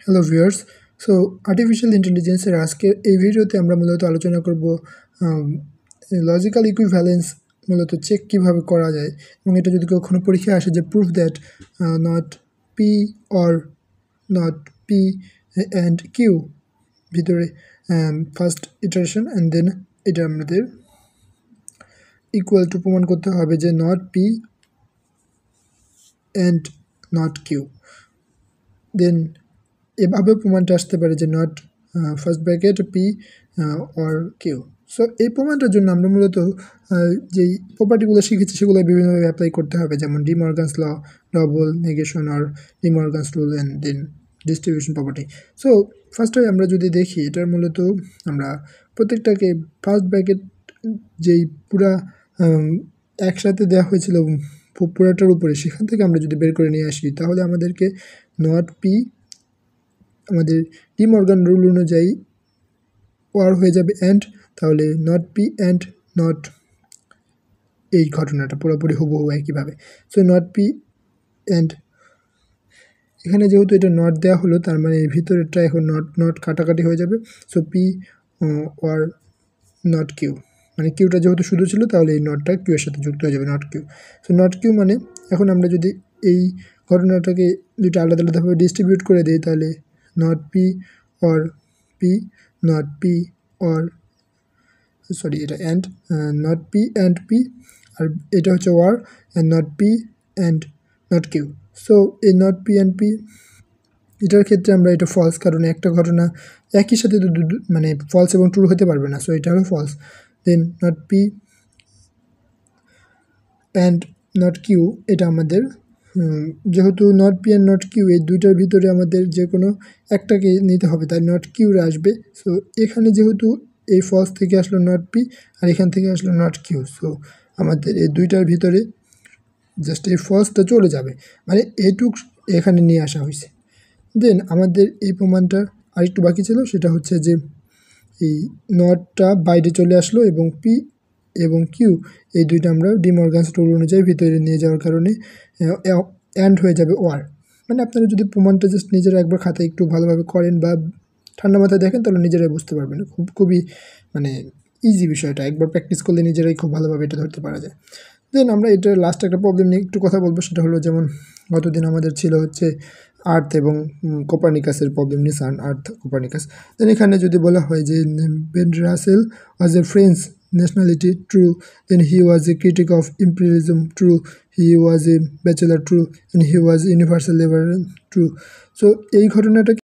Hello viewers. So artificial ইন্টেলিজেন্সের আজকের এই ভিডিওতে আমরা মূলত আলোচনা করব লজিক্যাল ইকুইভ্যালেন্স মূলত চেক কিভাবে করা যায়, এবং এটা যদি কখনো পরীক্ষায় আসে যে proof that not P or not P and Q ভিতরে ফার্স্ট ইটারেশন অ্যান্ড দেন এটা আমাদের ইকুয়াল টু প্রমাণ করতে হবে যে not P and not Q. Then এভাবে প্রমাণটা আসতে পারে যে not first bracket P or Q. So এই প্রমাণটার জন্য আমরা মূলত যেই প্রপার্টিগুলো শিখেছি সেগুলো বিভিন্নভাবে অ্যাপ্লাই করতে হবে, যেমন De Morgan's law, double negation আর De Morgan's rule and then distribution property. So ফার্স্টে আমরা যদি দেখি, এটার মূলত আমরা প্রত্যেকটাকে ফার্স্ট ব্র্যাকেট যেই পুরা একসাথে দেওয়া হয়েছিল পুরাটার উপরে, সেখান থেকে আমরা যদি বের করে নিয়ে আসি তাহলে আমাদেরকে নট পি আমাদের ডি মর্গান রুল অনুযায়ী ওয়ার হয়ে যাবে অ্যান্ড, তাহলে নট পি অ্যান্ড নট, এই ঘটনাটা পুরোপুরি হুবহু একইভাবে। সো নট পি অ্যান্ড, এখানে যেহেতু এটা নট দেওয়া হলো তার মানে এর ভিতরেরটা এখন নট নট কাটাকাটি হয়ে যাবে। So P or not Q, মানে কিউটা যেহেতু শুধু ছিল তাহলে এই নটটা কিউ এর সাথে যুক্ত হয়ে যাবে, not Q. So not Q মানে এখন আমরা যদি এই ঘটনাটাকে দুটো আলাদা আলাদাভাবে ডিস্ট্রিবিউট করে দিই তাহলে not P or P, not P or sorry এটা and, not P and P, আর এটা হচ্ছে or and not P and not Q. So এই নট পি অ্যান্ড পি এটার ক্ষেত্রে আমরা এটা ফলস, কারণ একটা ঘটনা একই সাথে তো মানে ফলস এবং ট্রু হতে পারবে না, সো এটা হলো false. Then not P and not Q, এটা আমাদের যেহেতু not P and not Q এই দুইটার ভিতরে আমাদের যে কোনো একটাকে নিতে হবে, তাই নট কিউরে আসবে। সো এখানে যেহেতু এই ফলস থেকে আসলো নট পি আর এখান থেকে আসলো নট কিউ, সো আমাদের এই দুইটার ভিতরে জাস্ট এই ফলসটা চলে যাবে, মানে এইটুক এখানে নিয়ে আসা হয়েছে। দেন আমাদের এই প্রমাণটা আরেকটু বাকি ছিল, সেটা হচ্ছে যে এই নটটা বাইরে চলে আসলো এবং পি এবং কিউ এই দুইটা আমরা ডি মর্গানস রুল অনুযায়ী ভিতরে নিয়ে যাওয়ার কারণে অ্যান্ড হয়ে যাবে ওয়ার। মানে আপনারা যদি প্রমাণটা জাস্ট নিজেরা একবার খাতায় একটু ভালোভাবে করেন বা ঠান্ডা মাথায় দেখেন তাহলে নিজেরাই বুঝতে পারবেন, খুবই মানে ইজি বিষয়টা, একবার প্র্যাকটিস করলে নিজেরাই খুব ভালোভাবে এটা ধরতে পারা যায়। দেন আমরা এটার লাস্ট একটা প্রবলেম নিয়ে একটু কথা বলবো, সেটা হলো যেমন গতদিন আমাদের ছিল হচ্ছে আর্থ এবং কোপারনিকাসের প্রবলেম নিয়ে, সান আর্থ কোপারনিকাস। দেন এখানে যদি বলা হয় যে Ben Russell was a French nationality, true. Then he was a critic of imperialism, true. He was a bachelor, true. And he was universal liberal, true. So এই ঘটনাটা